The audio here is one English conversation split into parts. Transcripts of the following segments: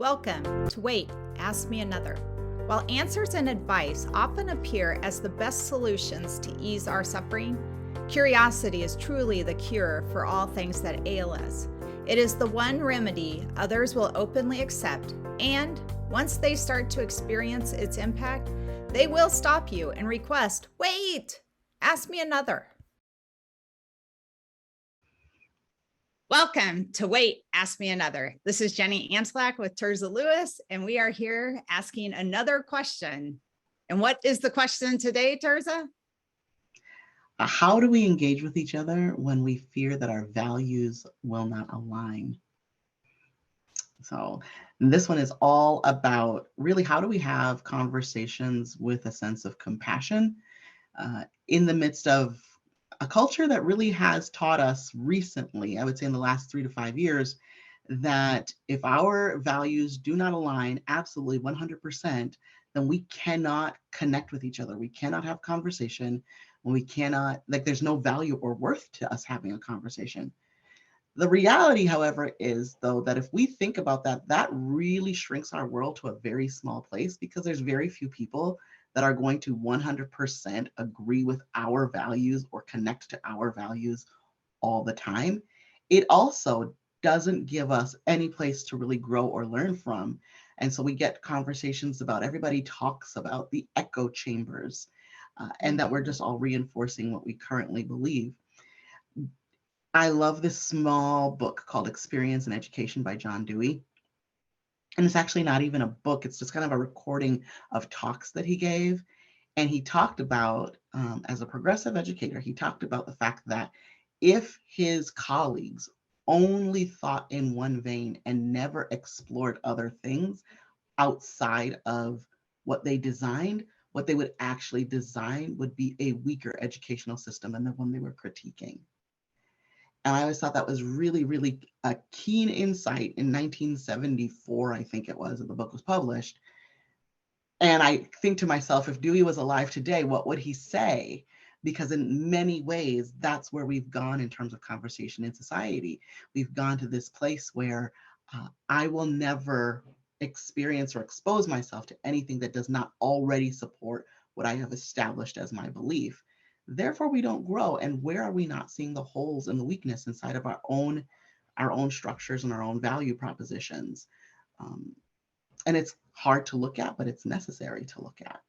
Welcome to Wait, Ask Me Another. While answers and advice often appear as the best solutions to ease our suffering, curiosity is truly the cure for all things that ail us. It is the one remedy others will openly accept, and once they start to experience its impact, they will stop you and request, "Wait, ask me another." Welcome to Wait, Ask Me Another. This is Jennie Antlak with Tirzah Lewis, and we are here asking another question. And what is the question today, Tirzah? How do we engage with each other when we fear that our values will not align? So this one is all about really how do we have conversations with a sense of compassion in the midst of a culture that really has taught us recently, I would say in the last 3 to 5 years, that if our values do not align absolutely 100%, then we cannot connect with each other. We cannot have conversation, and we cannot, like, there's no value or worth to us having a conversation. The reality, however, is though that if we think about that, that really shrinks our world to a very small place because there's very few people that are going to 100% agree with our values or connect to our values all the time. It also doesn't give us any place to really grow or learn from. And so we get conversations about everybody talks about the echo chambers and that we're just all reinforcing what we currently believe. I love this small book called Experience and Education by John Dewey. And it's actually not even a book, it's just kind of a recording of talks that he gave. And he talked about, as a progressive educator, he talked about the fact that if his colleagues only thought in one vein and never explored other things outside of what they designed, what they would actually design would be a weaker educational system than the one they were critiquing. And I always thought that was really, really a keen insight in 1974, I think it was, that the book was published. And I think to myself, if Dewey was alive today, what would he say? Because in many ways, that's where we've gone in terms of conversation in society. We've gone to this place where I will never experience or expose myself to anything that does not already support what I have established as my belief. Therefore, we don't grow. And where are we not seeing the holes and the weakness inside of our own structures and our own value propositions? And it's hard to look at, but it's necessary to look at.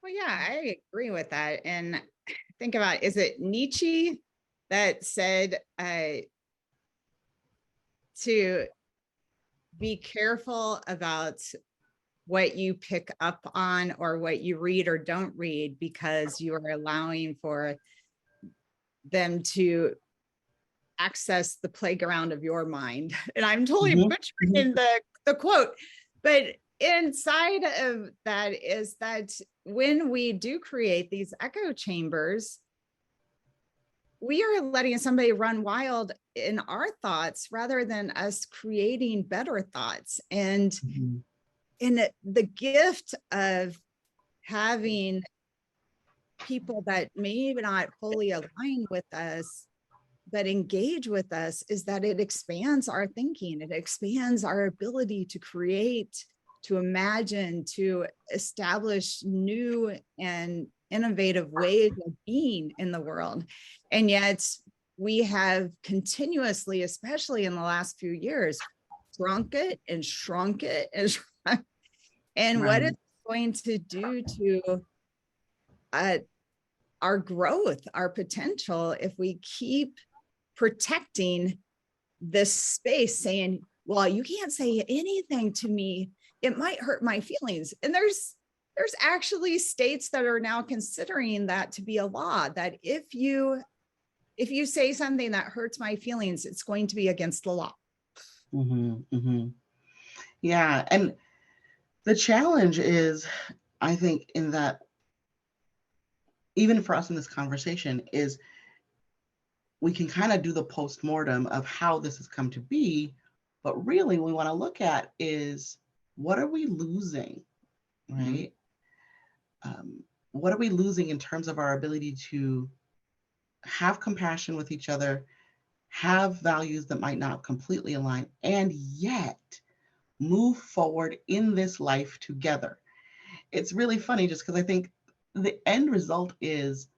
Well, yeah, I agree with that. And think about, is it Nietzsche that said to be careful about what you pick up on or what you read or don't read, because you are allowing for them to access the playground of your mind. And I'm totally butchering the quote, but inside of that is that when we do create these echo chambers, we are letting somebody run wild in our thoughts rather than us creating better thoughts. And in the gift of having people that may not fully align with us, but engage with us, is that it expands our thinking. It expands our ability to create, to imagine, to establish new and innovative ways of being in the world. And yet we have continuously, especially in the last few years, shrunk it and shrunk it and shrunk. And what it's going to do to our growth, our potential, if we keep protecting this space, saying, well, you can't say anything to me, it might hurt my feelings. And there's actually states that are now considering that to be a law, that if you say something that hurts my feelings, it's going to be against the law. Yeah. And the challenge is, I think, in that even for us in this conversation, is we can kind of do the postmortem of how this has come to be, but really what we want to look at is, what are we losing, right? What are we losing in terms of our ability to have compassion with each other, have values that might not completely align, and yet move forward in this life together. It's really funny just because I think the end result is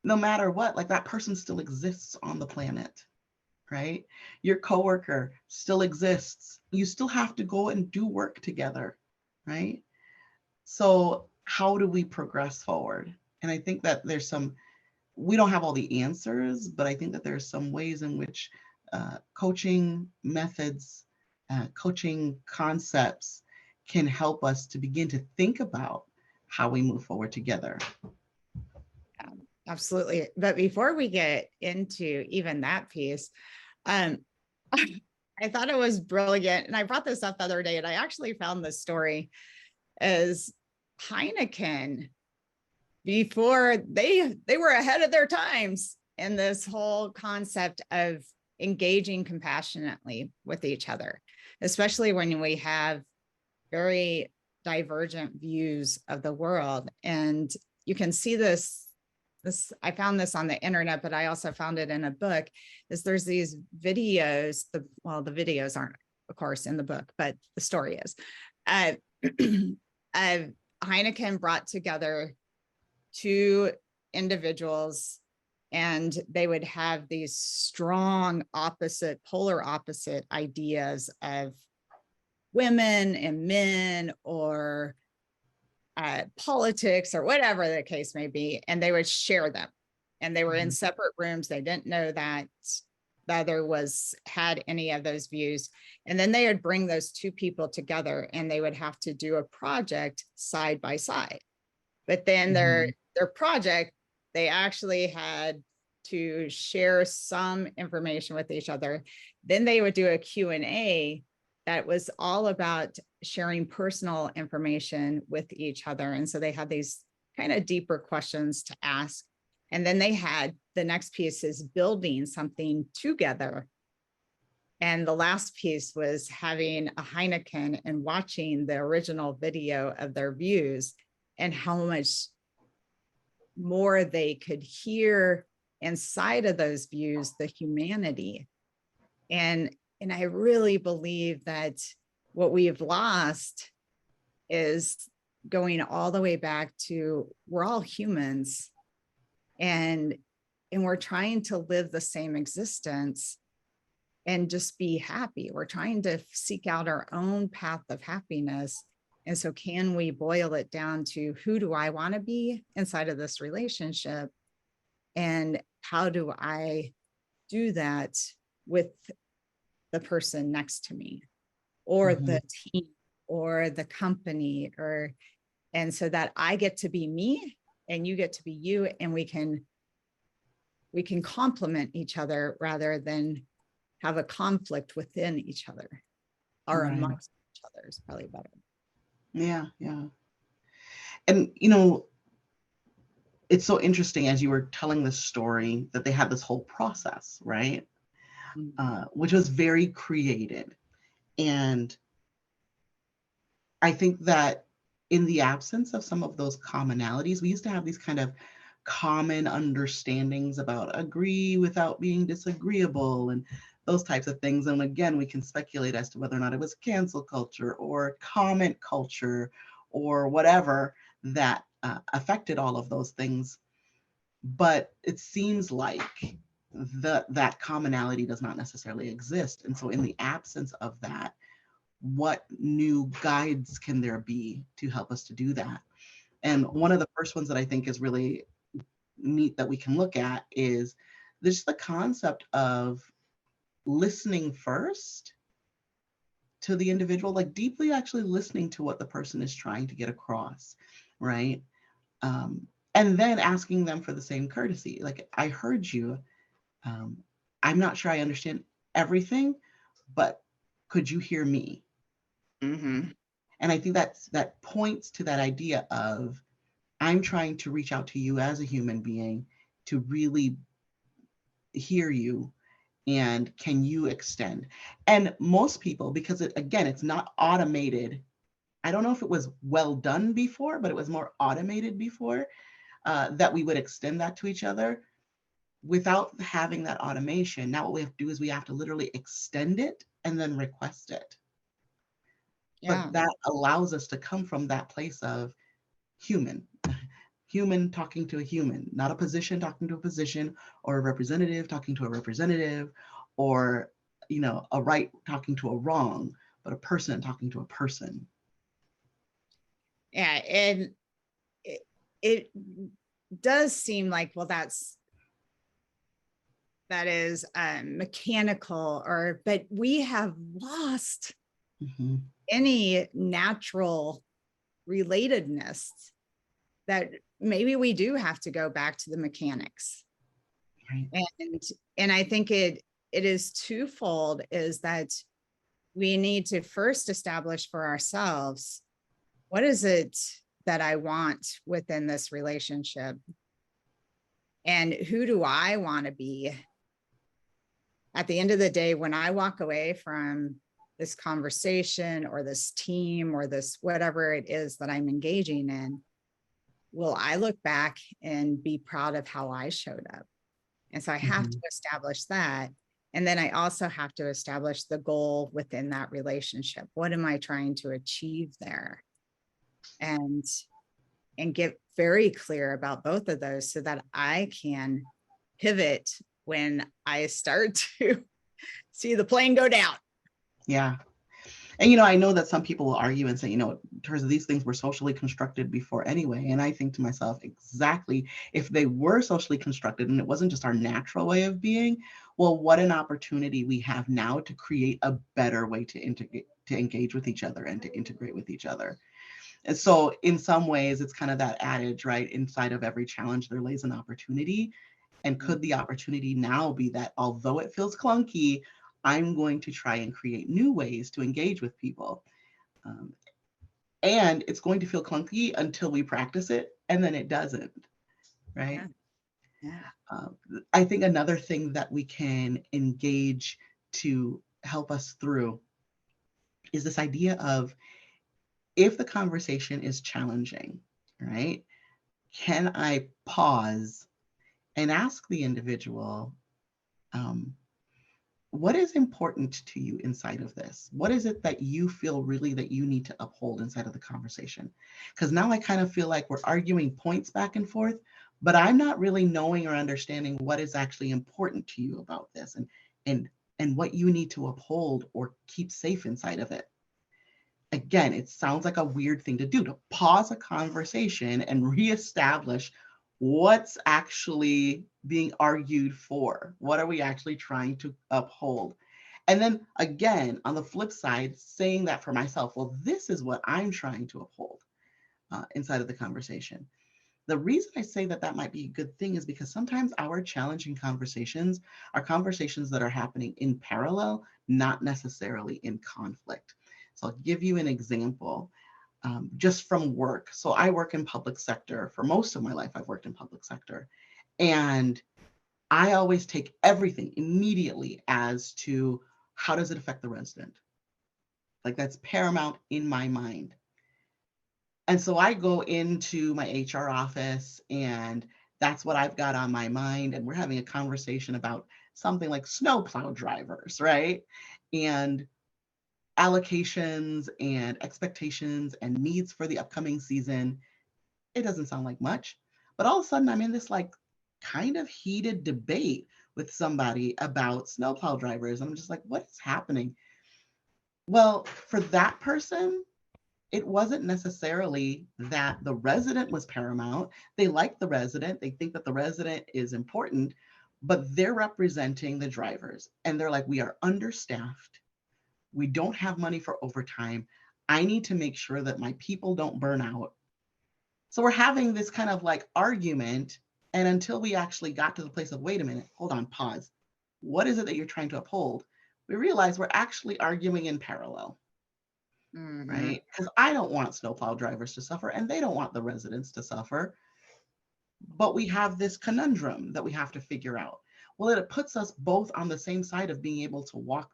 no matter what, like that person still exists on the planet, right? Your coworker still exists. You still have to go and do work together, right? So how do we progress forward? And I think that there's some, we don't have all the answers, but I think that there's some ways in which coaching methods, coaching concepts can help us to begin to think about how we move forward together. Absolutely. But before we get into even that piece, um, I thought it was brilliant. And I brought this up the other day, and I actually found this story as Heineken, before they were ahead of their times in this whole concept of engaging compassionately with each other, especially when we have very divergent views of the world. And you can see this, I found this on the internet, but I also found it in a book, is there's these videos, the videos aren't, of course, in the book, but the story is. Heineken brought together two individuals, and they would have these strong opposite, polar opposite ideas of women and men, or politics, or whatever the case may be, and they would share them. And they were in separate rooms. They didn't know that the other had any of those views. And then they would bring those two people together, and they would have to do a project side by side. But then their project, they actually had to share some information with each other. Then they would do a Q&A that was all about sharing personal information with each other. And so they had these kind of deeper questions to ask. And then they had the next piece is building something together. And the last piece was having a Heineken and watching the original video of their views, and how much more they could hear inside of those views, the humanity. And I really believe that what we've lost is going all the way back to, we're all humans, and we're trying to live the same existence and just be happy. We're trying to seek out our own path of happiness. And so can we boil it down to, who do I want to be inside of this relationship? And how do I do that with the person next to me, or the team, or the company, and so that I get to be me and you get to be you, and we can complement each other rather than have a conflict within each other, or amongst each other is probably better. Yeah. And it's so interesting, as you were telling this story, that they had this whole process, right? Which was very created. And I think that in the absence of some of those commonalities, we used to have these kind of common understandings about agree without being disagreeable and those types of things. And again, we can speculate as to whether or not it was cancel culture or comment culture or whatever that affected all of those things. But it seems like that commonality does not necessarily exist. And so in the absence of that, what new guides can there be to help us to do that? And one of the first ones that I think is really neat that we can look at is there's the concept of listening first to the individual, like deeply actually listening to what the person is trying to get across, right? And then asking them for the same courtesy. Like, I heard you. I'm not sure I understand everything, but could you hear me? And I think that points to that idea of, I'm trying to reach out to you as a human being to really hear you, and can you extend? And most people, because it's not automated. I don't know if it was well done before, but it was more automated before, that we would extend that to each other. Without having that automation, now what we have to do is we have to literally extend it and then request it. Yeah. But that allows us to come from that place of human, human talking to a human, not a position talking to a position, or a representative talking to a representative, or, a right talking to a wrong, but a person talking to a person. Yeah. And it does seem like, well, that is mechanical, but we have lost Mm-hmm. any natural relatedness, that maybe we do have to go back to the mechanics. Right. And I think it is twofold, is that we need to first establish for ourselves, what is it that I want within this relationship? And who do I want to be? At the end of the day, when I walk away from this conversation or this team or this whatever it is that I'm engaging in, will I look back and be proud of how I showed up? And so I have to Mm-hmm. establish that. And then I also have to establish the goal within that relationship. What am I trying to achieve there? And get very clear about both of those so that I can pivot when I start to see the plane go down. Yeah. And, I know that some people will argue and say, Tirzah, these things were socially constructed before anyway. And I think to myself, exactly, if they were socially constructed and it wasn't just our natural way of being, well, what an opportunity we have now to create a better way to engage with each other and to integrate with each other. And so in some ways, it's kind of that adage, right? Inside of every challenge, there lays an opportunity. And could the opportunity now be that although it feels clunky, I'm going to try and create new ways to engage with people. And it's going to feel clunky until we practice it, and then it doesn't, right? Yeah. I think another thing that we can engage to help us through is this idea of, if the conversation is challenging, right? Can I pause and ask the individual, what is important to you inside of this? What is it that you feel really that you need to uphold inside of the conversation? Because now I kind of feel like we're arguing points back and forth, but I'm not really knowing or understanding what is actually important to you about this, and what you need to uphold or keep safe inside of it. Again, it sounds like a weird thing to do, to pause a conversation and reestablish what's actually being argued for. What are we actually trying to uphold? And then again, on the flip side, saying that for myself, well, this is what I'm trying to uphold inside of the conversation. The reason I say that that might be a good thing is because sometimes our challenging conversations are conversations that are happening in parallel, not necessarily in conflict. So I'll give you an example just from work. So I work in public sector. For most of my life, I've worked in public sector. And I always take everything immediately as to, how does it affect the resident? Like, that's paramount in my mind. And so I go into my HR office, and that's what I've got on my mind. And we're having a conversation about something like snowplow drivers, right? And allocations and expectations and needs for the upcoming season. It doesn't sound like much, but all of a sudden I'm in this like kind of heated debate with somebody about snowplow drivers. And I'm just like, what is happening? Well, for that person, it wasn't necessarily that the resident was paramount. They like the resident, they think that the resident is important, but they're representing the drivers. And they're like, we are understaffed. We don't have money for overtime. I need to make sure that my people don't burn out. So we're having this kind of like argument. And until we actually got to the place of, wait a minute, hold on, pause. What is it that you're trying to uphold? We realize we're actually arguing in parallel, right? Because I don't want snowplow drivers to suffer, and they don't want the residents to suffer. But we have this conundrum that we have to figure out. Well, it puts us both on the same side of being able to walk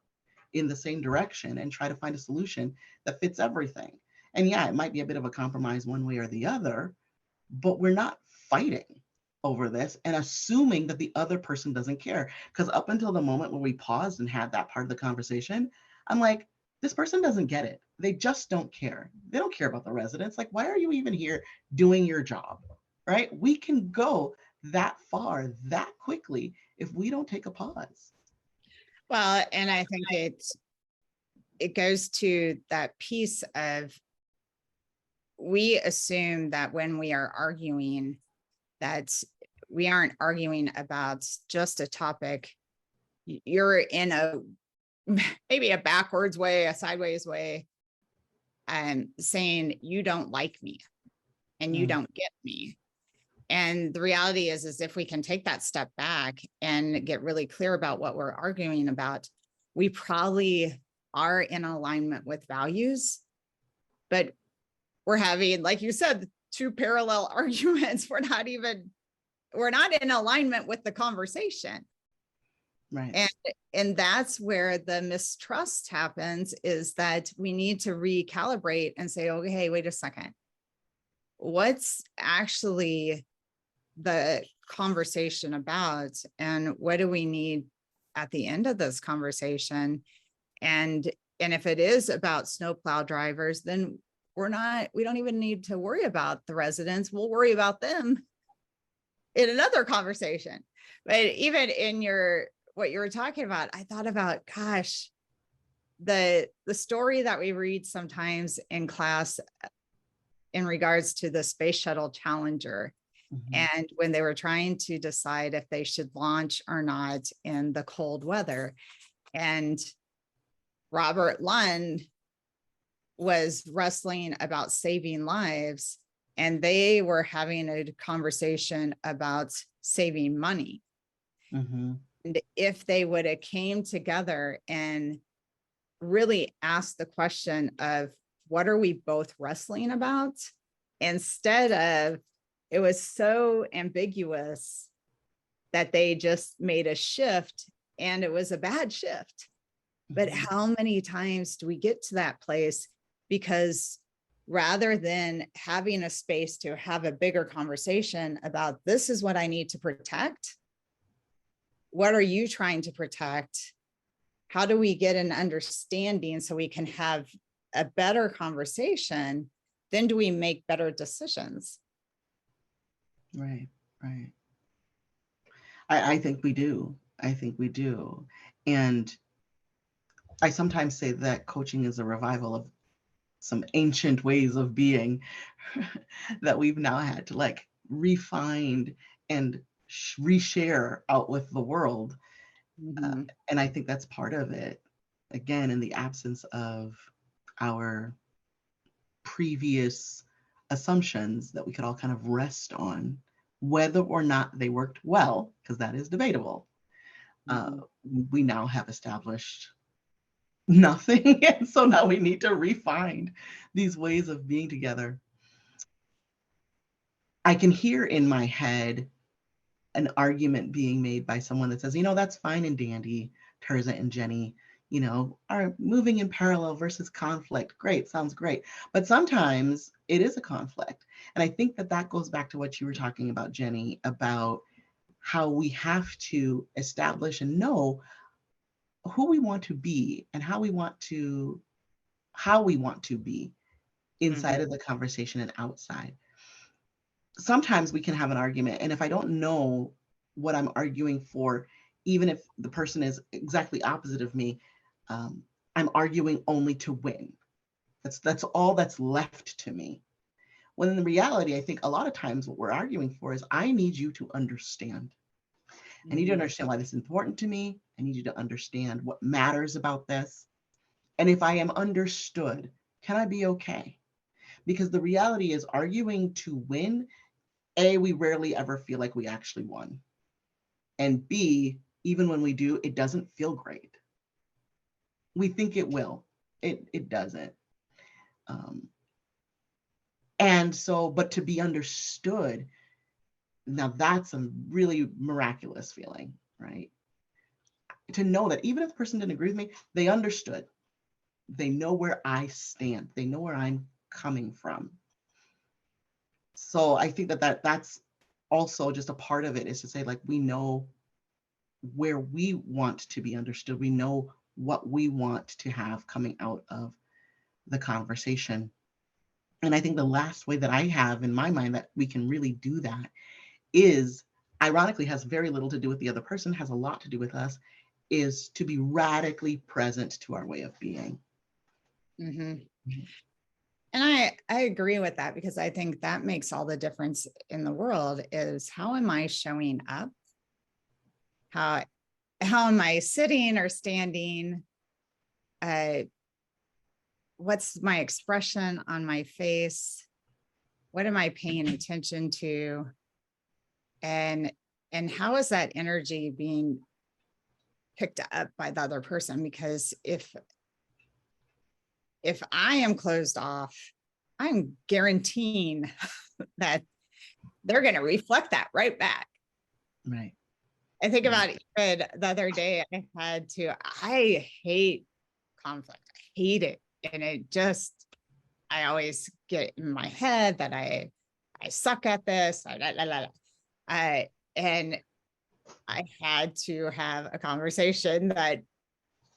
in the same direction and try to find a solution that fits everything. And yeah, it might be a bit of a compromise one way or the other, but we're not fighting over this and assuming that the other person doesn't care. Because up until the moment when we paused and had that part of the conversation, I'm like, this person doesn't get it. They just don't care. They don't care about the residents. Like, why are you even here doing your job? Right? We can go that far that quickly if we don't take a pause. Well, and I think it goes to that piece of, we assume that when we are arguing, that we aren't arguing about just a topic. You're in a maybe a backwards way, a sideways way, saying you don't like me and you don't get me. And the reality is if we can take that step back and get really clear about what we're arguing about, we probably are in alignment with values, but we're having, like you said, two parallel arguments. We're not in alignment with the conversation. Right. And that's where the mistrust happens, is that we need to recalibrate and say, okay, hey, wait a second. What's actually the conversation about, and what do we need at the end of this conversation? And if it is about snowplow drivers, then we don't even need to worry about the residents. We'll worry about them in another conversation. But even in what you were talking about, I thought about, gosh, the story that we read sometimes in class in regards to the Space Shuttle Challenger. And when they were trying to decide if they should launch or not in the cold weather, and Robert Lund was wrestling about saving lives, and they were having a conversation about saving money. And if they would have came together and really asked the question of, what are we both wrestling about? Instead of, it was so ambiguous that they just made a shift, and it was a bad shift. But how many times do we get to that place? Because rather than having a space to have a bigger conversation about, this is what I need to protect, what are you trying to protect? How do we get an understanding so we can have a better conversation? Then do we make better decisions? Right. I think we do. And I sometimes say that coaching is a revival of some ancient ways of being that we've now had to like refine and reshare out with the world. And I think that's part of it. Again, in the absence of our previous assumptions that we could all kind of rest on, whether or not they worked well, because that is debatable. We now have established nothing. And so now we need to refine these ways of being together. I can hear in my head an argument being made by someone that says, that's fine and dandy, Tirzah and Jennie, are moving in parallel versus conflict. Great, sounds great. But sometimes it is a conflict. And I think that goes back to what you were talking about, Jennie, about how we have to establish and know who we want to be and how we want to be inside of the conversation and outside. Sometimes we can have an argument, and if I don't know what I'm arguing for, even if the person is exactly opposite of me, I'm arguing only to win. That's all that's left to me. When in the reality, I think a lot of times what we're arguing for is, I need you to understand. I need you to understand why this is important to me. I need you to understand what matters about this. And if I am understood, can I be okay? Because the reality is, arguing to win, A, we rarely ever feel like we actually won. And B, even when we do, it doesn't feel great. We think it will. It doesn't. And so, but to be understood, now that's a really miraculous feeling, right? To know that even if the person didn't agree with me, they understood. They know where I stand. They know where I'm coming from. So I think that's also just a part of it, is to say, like, we know where we want to be understood. We know what we want to have coming out of the conversation. And I think the last way that I have in my mind that we can really do that is, ironically, has very little to do with the other person, has a lot to do with us, is to be radically present to our way of being. Mm-hmm. And I agree with that, because I think that makes all the difference in the world, is how am I showing up? How am I sitting or standing? What's my expression on my face? What am I paying attention to? And how is that energy being picked up by the other person? Because if I am closed off, I'm guaranteeing that they're going to reflect that right back. Right. I think about it, even the other day, I hate conflict. I hate it. And I always get in my head that I suck at this. And I had to have a conversation that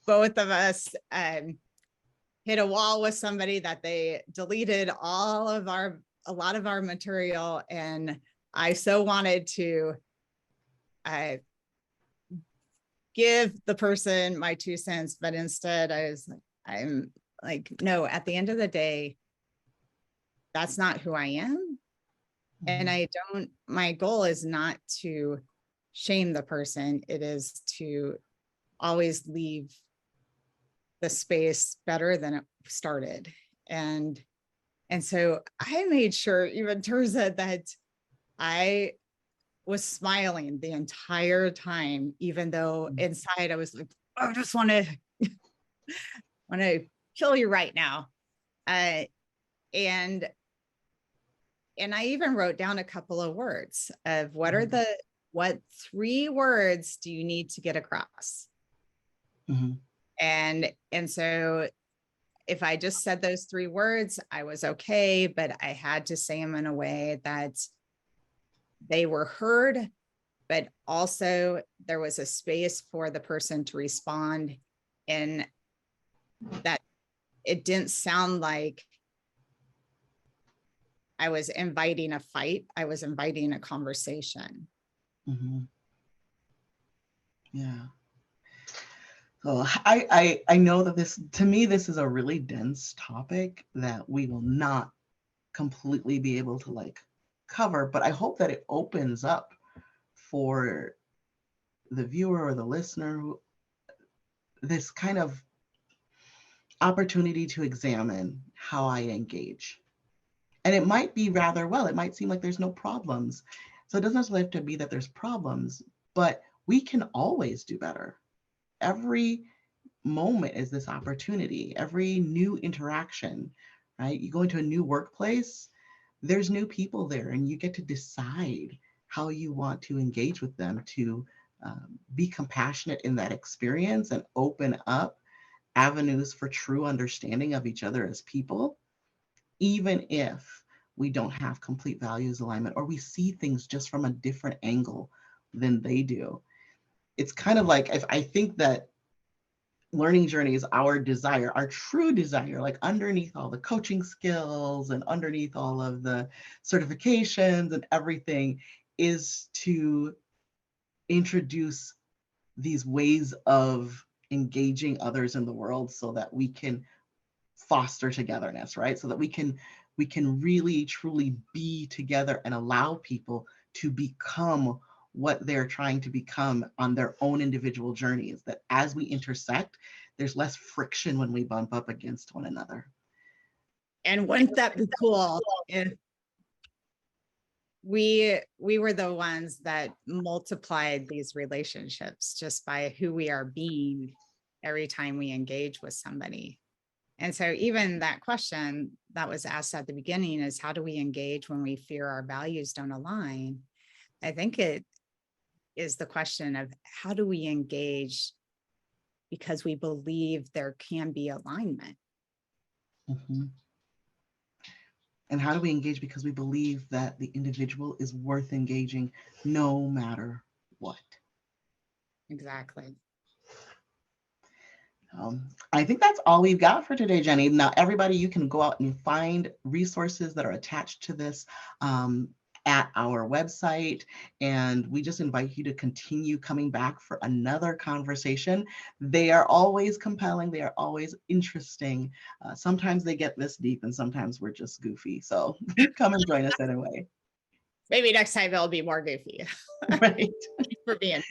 both of us hit a wall with somebody, that they deleted a lot of our material. And I so wanted to give the person my 2 cents, but instead I'm like, no, at the end of the day, that's not who I am. And my goal is not to shame the person. It is to always leave the space better than it started. And so I made sure, even Tirzah, that I was smiling the entire time, even though inside I was like, I just want to kill you right now. And I even wrote down a couple of words of what 3 words do you need to get across? Mm-hmm. And so if I just said those 3 words, I was okay, but I had to say them in a way that they were heard, but also there was a space for the person to respond, and that it didn't sound like I was inviting a fight. I was inviting a conversation. Mm-hmm. Yeah. So I know that to me, this is a really dense topic that we will not completely be able to cover, but I hope that it opens up for the viewer or the listener this kind of opportunity to examine how I engage. And it might be it might seem like there's no problems. So it doesn't necessarily have to be that there's problems, but we can always do better. Every moment is this opportunity, every new interaction, right? You go into a new workplace, there's new people there, and you get to decide how you want to engage with them, to be compassionate in that experience and open up avenues for true understanding of each other as people, even if we don't have complete values alignment, or we see things just from a different angle than they do. It's kind of like, if I think that learning journey is our desire, our true desire, like underneath all the coaching skills and underneath all of the certifications and everything, is to introduce these ways of engaging others in the world so that we can foster togetherness, right? So that we can really truly be together and allow people to become what they're trying to become on their own individual journeys, that as we intersect, there's less friction when we bump up against one another. And wouldn't that be cool if we were the ones that multiplied these relationships just by who we are being every time we engage with somebody? And so even that question that was asked at the beginning is, how do we engage when we fear our values don't align? I think it is the question of, how do we engage because we believe there can be alignment? Mm-hmm. And how do we engage because we believe that the individual is worth engaging no matter what? Exactly. I think that's all we've got for today, Jenny. Now, everybody, you can go out and find resources that are attached to this at our website. And we just invite you to continue coming back for another conversation. They are always compelling. They are always interesting. Sometimes they get this deep and sometimes we're just goofy. So come and join us anyway. Maybe next time it'll be more goofy. Right. For being.